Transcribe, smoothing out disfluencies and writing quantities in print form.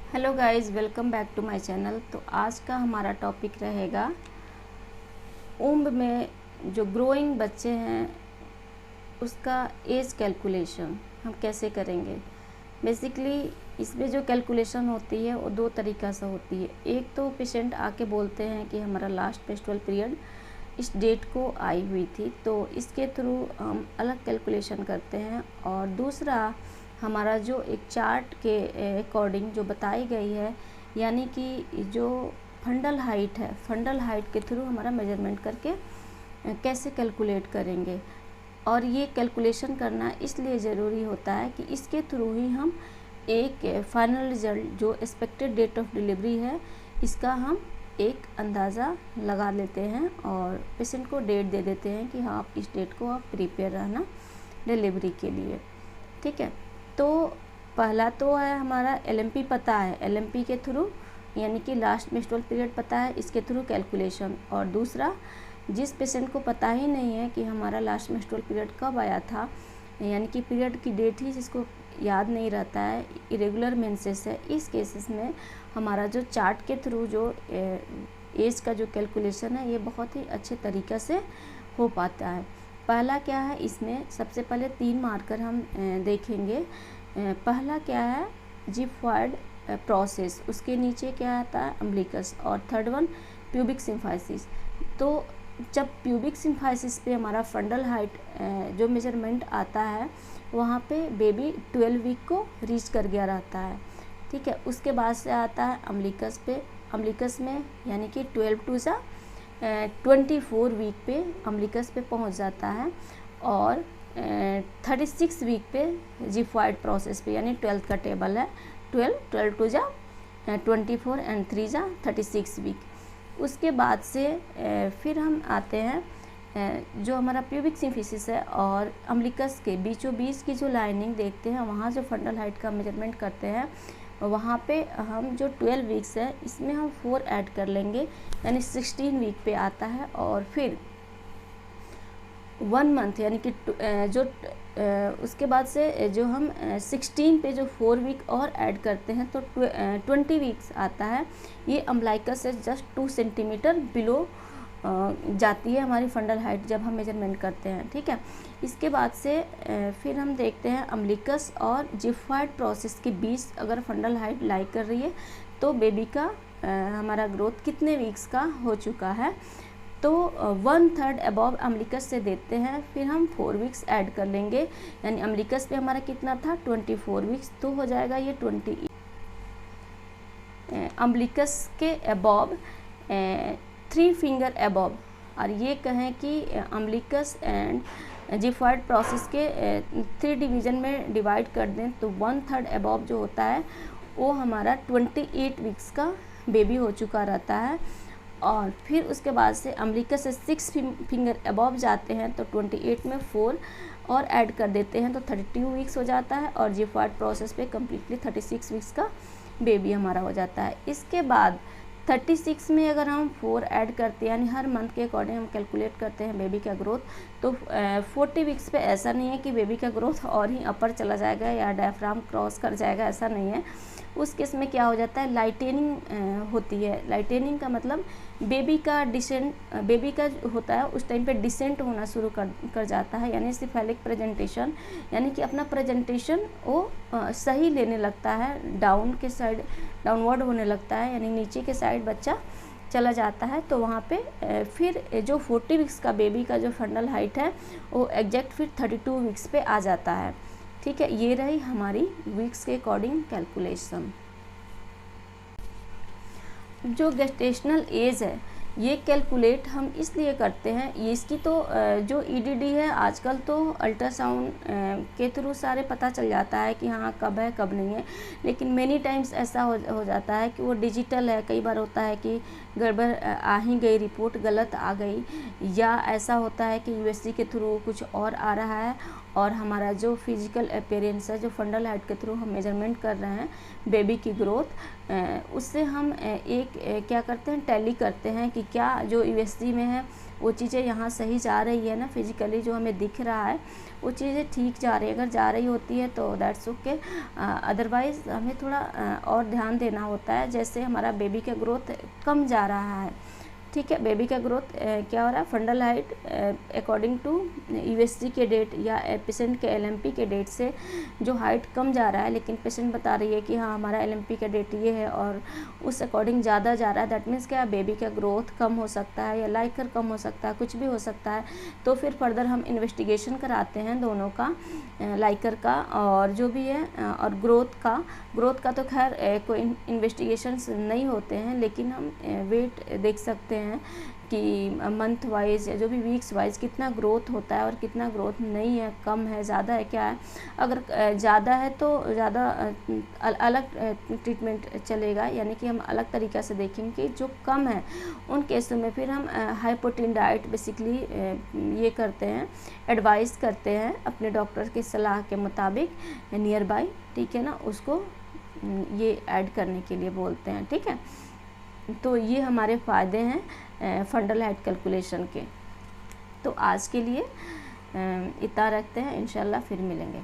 Hello guys, welcome back to my channel. तो आज का हमारा टॉपिक रहेगा उम्र में जो ग्रोइंग बच्चे हैं उसका एज कैलकुलेशन हम कैसे करेंगे। बेसिकली इसमें जो कैलकुलेशन होती है वो दो तरीक़ा से होती है। एक तो पेशेंट आके बोलते हैं कि हमारा लास्ट मेंस्ट्रुअल पीरियड इस डेट को आई हुई थी, तो इसके थ्रू हम अलग कैलकुलेशन करते हैं। और दूसरा हमारा जो एक चार्ट के अकॉर्डिंग जो बताई गई है, यानी कि जो फंडल हाइट है, फंडल हाइट के थ्रू हमारा मेजरमेंट करके कैसे कैलकुलेट करेंगे। और ये कैलकुलेशन करना इसलिए ज़रूरी होता है कि इसके थ्रू ही हम एक फाइनल रिज़ल्ट जो एक्सपेक्टेड डेट ऑफ डिलीवरी है इसका हम एक अंदाज़ा लगा लेते हैं और पेशेंट को डेट दे देते हैं कि हाँ आप इस डेट को आप प्रिपेयर रहना डिलीवरी के लिए। ठीक है, तो पहला तो है हमारा एलएमपी पता है, एलएमपी के थ्रू यानी कि लास्ट मेंस्ट्रुअल पीरियड पता है, इसके थ्रू कैलकुलेशन। और दूसरा जिस पेशेंट को पता ही नहीं है कि हमारा लास्ट मेंस्ट्रुअल पीरियड कब आया था, यानी कि पीरियड की डेट ही जिसको याद नहीं रहता है, इरेगुलर मेंसेस है, इस केसेस में हमारा जो चार्ट के थ्रू जो एज का जो कैलकुलेशन है ये बहुत ही अच्छे तरीक़े से हो पाता है। पहला क्या है, इसमें सबसे पहले 3 मार्कर हम देखेंगे। पहला क्या है, जिफॉइड प्रोसेस, उसके नीचे क्या आता है अम्बिलिकस, और थर्ड वन प्यूबिक सिम्फाइसिस। तो जब प्यूबिक सिम्फाइसिस पे हमारा फंडल हाइट जो मेजरमेंट आता है वहाँ पे बेबी 12 वीक को रीच कर गया रहता है। ठीक है, उसके बाद से आता है अम्बिलिकस पे, अम्बिलिकस में यानी कि 12 टू 24 वीक पे अम्बिलिकस पे पहुंच जाता है, और 36 वीक पे जिफॉइड प्रोसेस पे, यानी 12th का टेबल है, 12 टू 24 एंड 3 36 वीक। उसके बाद से फिर हम आते हैं जो हमारा प्यूबिक सिम्फिसिस है और अम्बिलिकस के बीचों बीच की जो लाइनिंग देखते हैं, वहाँ जो फंडल हाइट का मेजरमेंट करते हैं वहाँ पे हम जो 12 वीक्स है इसमें हम 4 ऐड कर लेंगे, यानी 16 वीक पे आता है। और फिर 1 मंथ यानी कि जो उसके बाद से जो हम 16 पे जो 4 वीक और ऐड करते हैं तो 20 वीक्स आता है। ये अम्बिलिकस से जस्ट 2 सेंटीमीटर बिलो जाती है हमारी फंडल हाइट जब हम मेजरमेंट करते हैं। ठीक है, इसके बाद से फिर हम देखते हैं अम्बिलिकस और जिफॉइड प्रोसेस के बीच अगर फंडल हाइट लाई कर रही है तो बेबी का हमारा ग्रोथ कितने वीक्स का हो चुका है। तो 1/3 अबव अम्बिलिकस से देते हैं, फिर हम 4 वीक्स ऐड कर लेंगे, यानी अम्बिलिकस पे हमारा कितना था 24 वीक्स, तो हो जाएगा ये 20 अम्बिलिकस के अबव 3 फिंगर अबव। और ये कहें कि अम्बिलिकस एंड जिफॉइड प्रोसेस के 3 डिवीज़न में डिवाइड कर दें तो 1/3 अबव जो होता है वो हमारा 28 वीक्स का बेबी हो चुका रहता है। और फिर उसके बाद से अम्बिलिकस से 6 फिंगर अबव जाते हैं तो 28 में 4 और ऐड कर देते हैं तो 32 वीक्स हो जाता है, और जिफॉइड प्रोसेस पे कम्प्लीटली 36 वीक्स का बेबी हमारा हो जाता है। इसके बाद 36 में अगर हम 4 ऐड करते हैं, यानी हर मंथ के अकॉर्डिंग हम कैलकुलेट करते हैं बेबी का ग्रोथ, तो 40 वीक्स पे ऐसा नहीं है कि बेबी का ग्रोथ और ही अपर चला जाएगा या डायफ्राम क्रॉस कर जाएगा, ऐसा नहीं है। उस केस में क्या हो जाता है, लाइटेनिंग होती है। लाइटेनिंग का मतलब बेबी का डिसेंट, बेबी का होता है उस टाइम पे डिसेंट होना शुरू कर जाता है, यानी सिफेलिक प्रेजेंटेशन, यानी कि अपना प्रेजेंटेशन वो सही लेने लगता है, डाउन के साइड डाउनवर्ड होने लगता है, यानी नीचे के साइड बच्चा चला जाता है। तो वहाँ पे फिर जो 40 वीक्स का बेबी का जो फंडल हाइट है वो एग्जैक्ट फिर 32 वीक्स पे आ जाता है। ठीक है, ये रही हमारी वीक्स के अकॉर्डिंग कैलकुलेशन। जो गेस्टेशनल एज है ये कैलकुलेट हम इसलिए करते हैं, ये इसकी तो जो ईडीडी है आजकल तो अल्ट्रासाउंड के थ्रू सारे पता चल जाता है कि हाँ कब है कब नहीं है, लेकिन मेनी टाइम्स ऐसा हो जाता है कि वो डिजिटल है। कई बार होता है कि गड़बड़ आ ही गई, रिपोर्ट गलत आ गई, या ऐसा होता है कि यूएसजी के थ्रू कुछ और आ रहा है और हमारा जो फिजिकल अपीयरेंस है, जो फंडल हाइट के थ्रू हम मेजरमेंट कर रहे हैं बेबी की ग्रोथ, उससे हम क्या करते हैं, टैली करते हैं कि क्या जो यूएसजी में है वो चीज़ें यहाँ सही जा रही है ना, फिजिकली जो हमें दिख रहा है वो चीज़ें ठीक जा रही है। अगर जा रही होती है तो दैट्स ओके, अदरवाइज़ हमें थोड़ा और ध्यान देना होता है। जैसे हमारा बेबी का ग्रोथ कम जा रहा है, ठीक है, बेबी का ग्रोथ क्या हो रहा है, fundal height according to USG के डेट या पेशेंट के एलएमपी के डेट से जो हाइट कम जा रहा है, लेकिन पेशेंट बता रही है कि हाँ हमारा एलएमपी का डेट ये है और उस अकॉर्डिंग ज़्यादा जा रहा है, दैट मीन्स क्या, बेबी का ग्रोथ कम हो सकता है या लाइकर कम हो सकता है, कुछ भी हो सकता है। तो फिर फर्दर हम इन्वेस्टिगेशन कराते हैं दोनों का, लाइकर का और जो भी है, और ग्रोथ का तो खैर कोई इन्वेस्टिगेशंस नहीं होते हैं, लेकिन हम वेट देख सकते हैं कि मंथ वाइज या जो भी वीक्स वाइज कितना ग्रोथ होता है और कितना ग्रोथ नहीं है, कम है, ज़्यादा है, क्या है। अगर ज़्यादा है तो ज़्यादा अलग ट्रीटमेंट चलेगा, यानी कि हम अलग तरीक़ा से देखेंगे। कि जो कम है उन केसों में फिर हम हाई प्रोटीन डाइट बेसिकली ये करते हैं, एडवाइस करते हैं अपने डॉक्टर की सलाह के मुताबिक नियर बाय, ठीक है ना, उसको ये ऐड करने के लिए बोलते हैं, ठीक है। तो ये हमारे फ़ायदे हैं फंडल हाइट कैलकुलेशन के। तो आज के लिए इतना रखते हैं, इंशाल्लाह फिर मिलेंगे।